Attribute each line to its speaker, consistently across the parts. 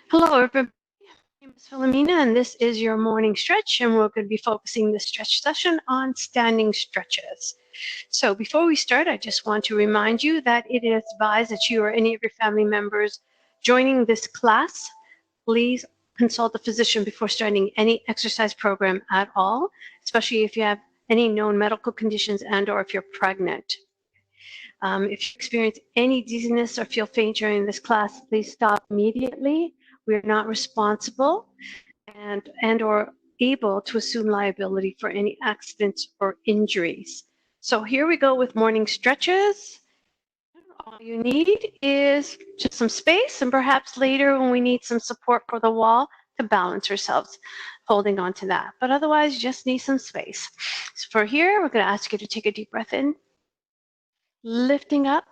Speaker 1: Hello, everybody. My name is Philomena, and this is your morning stretch, and we're going to be focusing the stretch session on standing stretches. So before we start, I just want to remind you that it is advised that you or any of your family members joining this class, please consult a physician before starting any exercise program at all, especially if you have any known medical conditions and or if you're pregnant. If you experience any dizziness or feel faint during this class, please stop immediately. We are not responsible and or able to assume liability for any accidents or injuries. So here we go with morning stretches. All you need is just some space, and perhaps later when we need some support for the wall to balance ourselves, holding on to that. But otherwise, you just need some space. So for here, we're going to ask you to take a deep breath in, lifting up,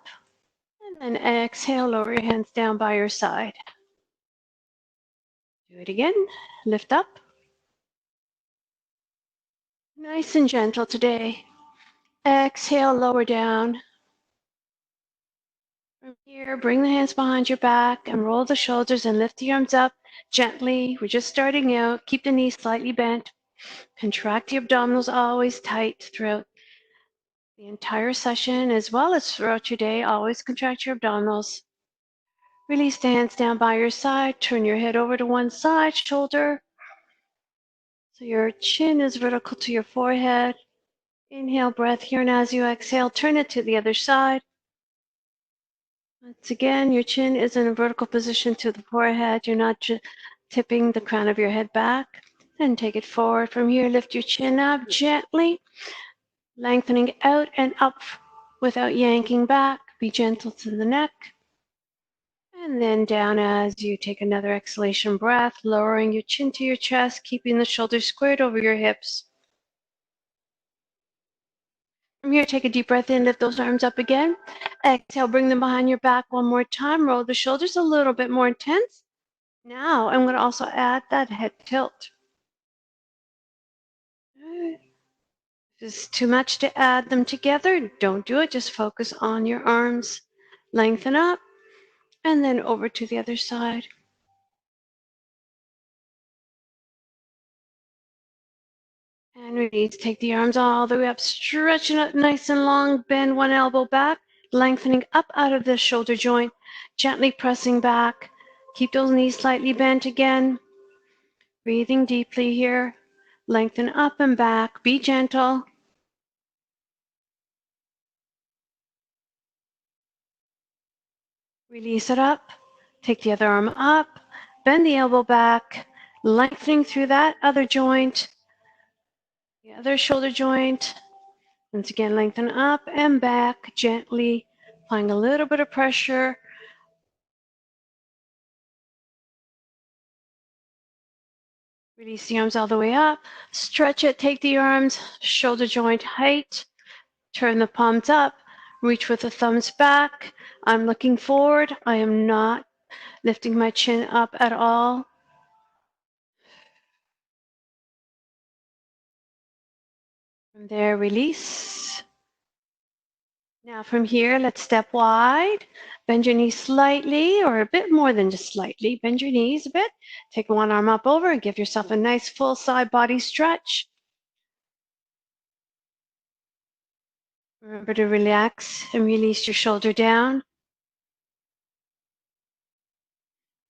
Speaker 1: and then exhale, lower your hands down by your side. Do it again, lift up. Nice and gentle today. Exhale, lower down. From here, bring the hands behind your back and roll the shoulders and lift the arms up gently. We're just starting out. Keep the knees slightly bent. Contract the abdominals always tight throughout the entire session as well as throughout your day. Always contract your abdominals. Release the hands down by your side. Turn your head over to one side, shoulder. So your chin is vertical to your forehead. Inhale, breath here, and as you exhale, turn it to the other side. Once again, your chin is in a vertical position to the forehead. You're not tipping the crown of your head back. Then take it forward. From here, lift your chin up gently, lengthening out and up without yanking back. Be gentle to the neck. And then down as you take another exhalation breath, lowering your chin to your chest, keeping the shoulders squared over your hips. From here, take a deep breath in, lift those arms up again. Exhale, bring them behind your back one more time. Roll the shoulders a little bit more intense. Now, I'm going to also add that head tilt. If it's too much to add them together, don't do it. Just focus on your arms. Lengthen up, and then over to the other side. And release. Take the arms all the way up, stretching it nice and long. Bend one elbow back, lengthening up out of the shoulder joint, gently pressing back. Keep those knees slightly bent again. Breathing deeply here. Lengthen up and back. Be gentle. Release it up. Take the other arm up. Bend the elbow back, lengthening through that other joint. The other shoulder joint. Once again, lengthen up and back gently, applying a little bit of pressure. Release the arms all the way up. Stretch it. Take the arms, shoulder joint height. Turn the palms up. Reach with the thumbs back. I'm looking forward. I am not lifting my chin up at all. From there, release. Now from here, let's step wide. Bend your knees slightly, or a bit more than just slightly. Bend your knees a bit. Take one arm up over and give yourself a nice full side body stretch. Remember to relax and release your shoulder down.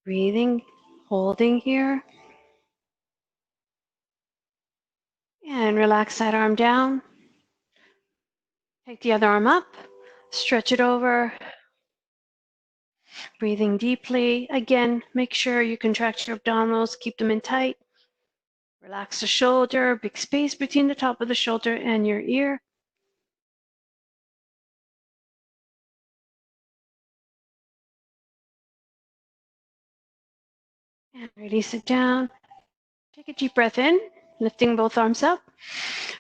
Speaker 1: Breathing, holding here. And relax that arm down. Take the other arm up. Stretch it over. Breathing deeply. Again, make sure you contract your abdominals. Keep them in tight. Relax the shoulder. Big space between the top of the shoulder and your ear. And release it down. Take a deep breath in, lifting both arms up.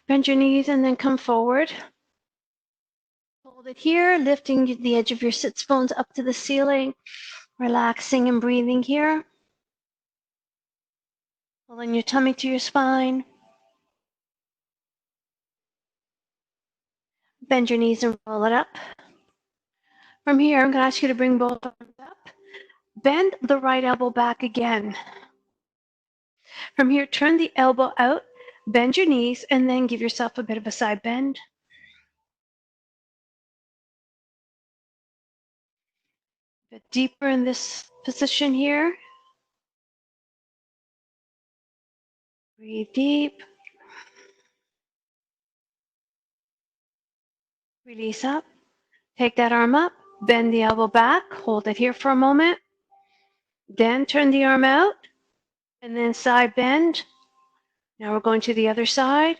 Speaker 1: Bend your knees and then come forward. Hold it here, lifting the edge of your sits bones up to the ceiling. Relaxing and breathing here. Pulling your tummy to your spine. Bend your knees and roll it up. From here, I'm going to ask you to bring both arms up. Bend the right elbow back again. From here, turn the elbow out, bend your knees, and then give yourself a bit of a side bend. A bit deeper in this position here. Breathe deep. Release up. Take that arm up, bend the elbow back, hold it here for a moment. Then turn the arm out, and then side bend. Now we're going to the other side.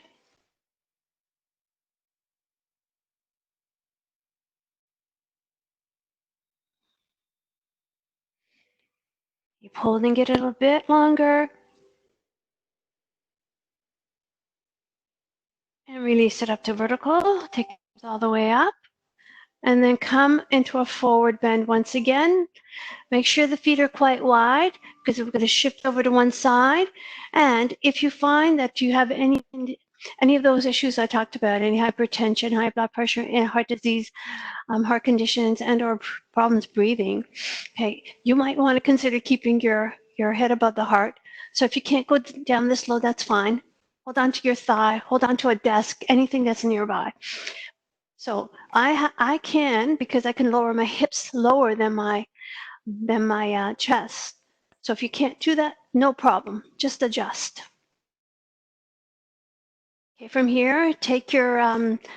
Speaker 1: Keep holding it a little bit longer. And release it up to vertical. Take it all the way up. And then come into a forward bend once again. Make sure the feet are quite wide because we're going to shift over to one side. And if you find that you have any of those issues I talked about, any hypertension, high blood pressure, and heart disease, heart conditions, and or problems breathing, okay, you might want to consider keeping your head above the heart. So if you can't go down this low, that's fine. Hold on to your thigh, hold on to a desk, anything that's nearby. So I can, because I can lower my hips lower than my chest. So if you can't do that, no problem, just adjust. Okay, from here, take your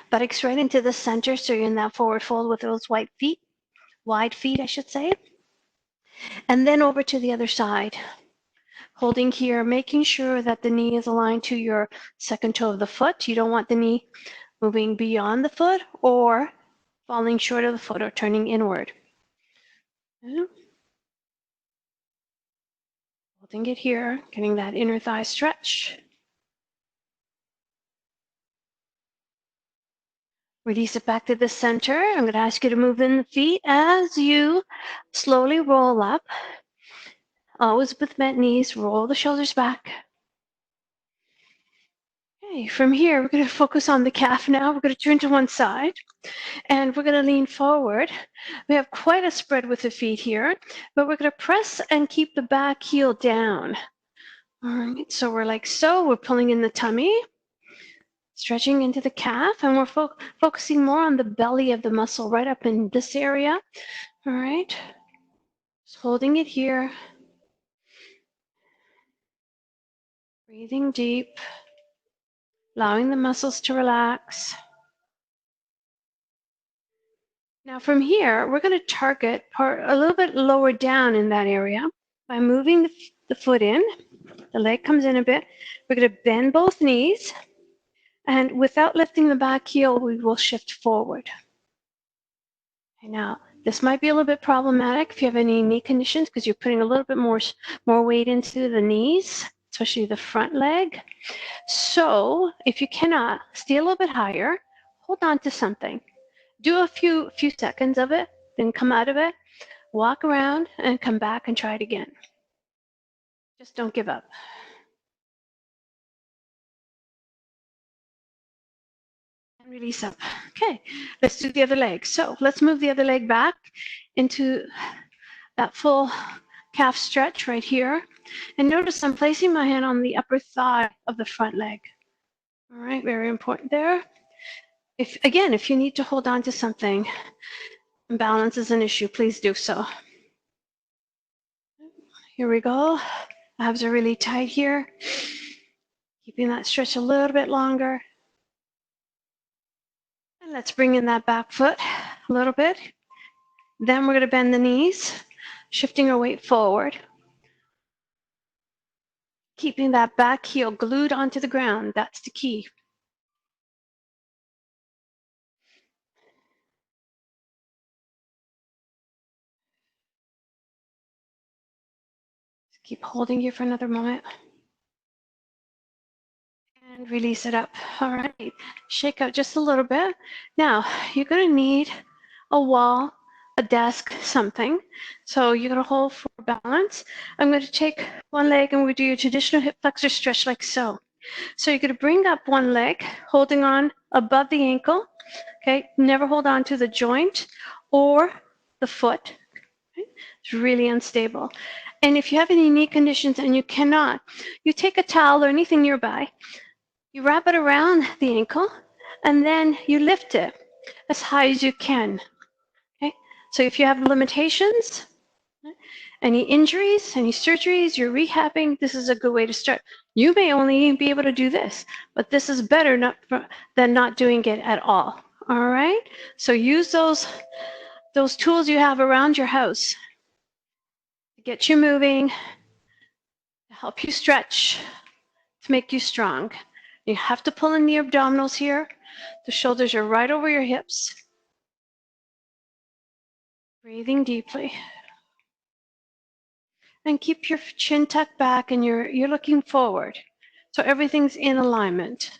Speaker 1: buttocks right into the center so you're in that forward fold with those wide feet, I should say. And then over to the other side. Holding here, making sure that the knee is aligned to your second toe of the foot. You don't want the knee moving beyond the foot or falling short of the foot or turning inward. Okay. Holding it here, getting that inner thigh stretch. Release it back to the center. I'm going to ask you to move in the feet as you slowly roll up. Always with bent knees, roll the shoulders back. Okay, from here, we're going to focus on the calf now. We're going to turn to one side and we're going to lean forward. We have quite a spread with the feet here, but we're going to press and keep the back heel down. All right, so we're like so. We're pulling in the tummy, stretching into the calf, and we're focusing more on the belly of the muscle right up in this area. All right, just holding it here. Breathing deep, allowing the muscles to relax. Now from here, we're going to target a little bit lower down in that area by moving the foot in. The leg comes in a bit. We're going to bend both knees, and without lifting the back heel, we will shift forward. Okay, now, this might be a little bit problematic if you have any knee conditions because you're putting a little bit more weight into the knees, especially the front leg. So if you cannot, stay a little bit higher, hold on to something. Do a few seconds of it, then come out of it, walk around, and come back and try it again. Just don't give up. And release up. Okay, let's do the other leg. So let's move the other leg back into that full calf stretch right here. And notice I'm placing my hand on the upper thigh of the front leg. All right, very important there. If you need to hold on to something, and balance is an issue, please do so. Here we go. Abs are really tight here. Keeping that stretch a little bit longer. And let's bring in that back foot a little bit. Then we're going to bend the knees, shifting our weight forward. Keeping that back heel glued onto the ground. That's the key. Keep holding here for another moment. And release it up. All right. Shake out just a little bit. Now, you're going to need a wall, a desk, something. So you're going to hold for balance. I'm going to take one leg and we do your traditional hip flexor stretch like so. So you're going to bring up one leg, holding on above the ankle. Okay. Never hold on to the joint or the foot. Okay? It's really unstable. And if you have any knee conditions and you cannot, you take a towel or anything nearby, you wrap it around the ankle, and then you lift it as high as you can. Okay? So if you have limitations, any injuries, any surgeries, you're rehabbing, this is a good way to start. You may only be able to do this, but this is better than not doing it at all. All right? So use those tools you have around your house to get you moving, to help you stretch, to make you strong. You have to pull in the abdominals here. The shoulders are right over your hips. Breathing deeply. And keep your chin tucked back and you're looking forward. So everything's in alignment.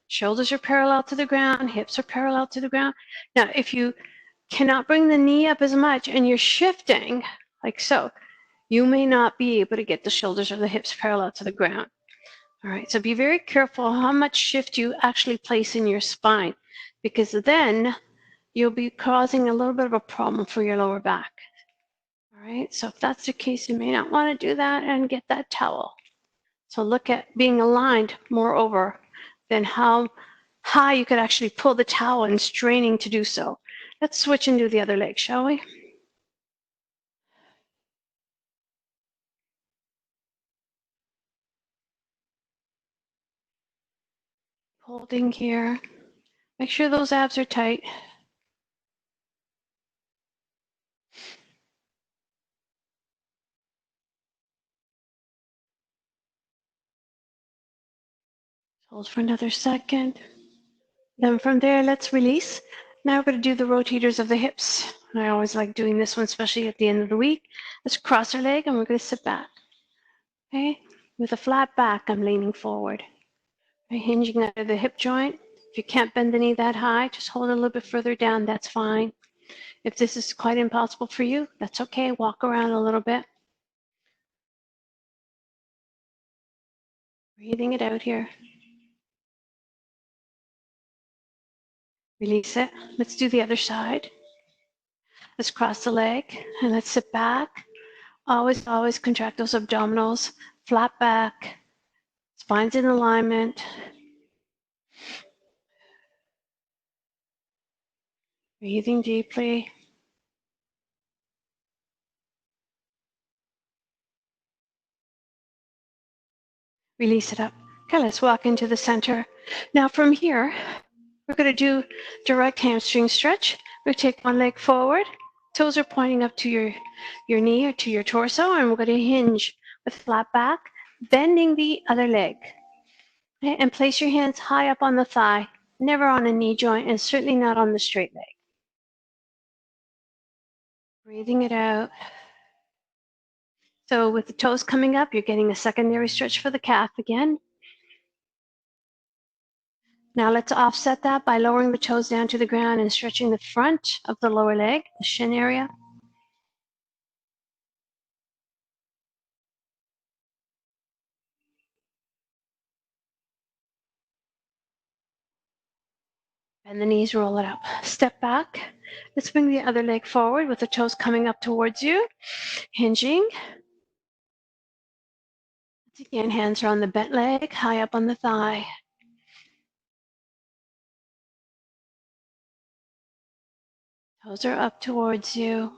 Speaker 1: Shoulders are parallel to the ground, hips are parallel to the ground. Now, if you cannot bring the knee up as much and you're shifting like so, you may not be able to get the shoulders or the hips parallel to the ground. All right, so be very careful how much shift you actually place in your spine, because then you'll be causing a little bit of a problem for your lower back. All right, so if that's the case, you may not want to do that and get that towel. So look at being aligned moreover than how high you could actually pull the towel and straining to do so. Let's switch and do the other leg, shall we? Holding here. Make sure those abs are tight. Hold for another second. Then from there, let's release. Now we're going to do the rotators of the hips. And I always like doing this one, especially at the end of the week. Let's cross our leg and we're going to sit back. Okay? With a flat back, I'm leaning forward. Okay? Hinging under the hip joint. If you can't bend the knee that high, just hold it a little bit further down. That's fine. If this is quite impossible for you, that's okay. Walk around a little bit. Breathing it out here. Release it. Let's do the other side. Let's cross the leg and let's sit back. Always, always contract those abdominals. Flat back. Spine's in alignment. Breathing deeply. Release it up. Okay, let's walk into the center. Now from here, we're going to do direct hamstring stretch. We're going to take one leg forward. Toes are pointing up to your knee or to your torso, and we're going to hinge with flat back, bending the other leg. Okay, and place your hands high up on the thigh, never on a knee joint, and certainly not on the straight leg. Breathing it out. So with the toes coming up, you're getting a secondary stretch for the calf again. Now let's offset that by lowering the toes down to the ground and stretching the front of the lower leg, the shin area. Bend the knees, roll it up. Step back. Let's bring the other leg forward with the toes coming up towards you. Hinging. Again, hands are on the bent leg, high up on the thigh. Toes are up towards you.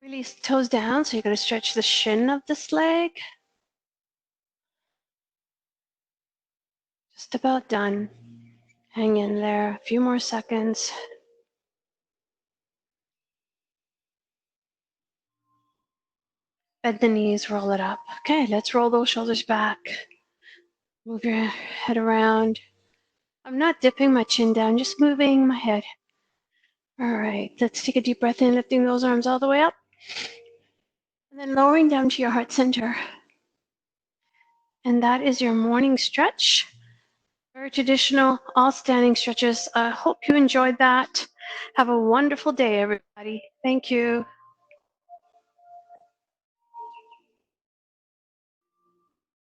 Speaker 1: Release the toes down, so you're going to stretch the shin of this leg. Just about done. Hang in there, a few more seconds. Bend the knees, roll it up. Okay, let's roll those shoulders back. Move your head around. I'm not dipping my chin down, just moving my head. All right, let's take a deep breath in, lifting those arms all the way up. And then lowering down to your heart center. And that is your morning stretch. Very traditional, all standing stretches. I hope you enjoyed that. Have a wonderful day, everybody. Thank you.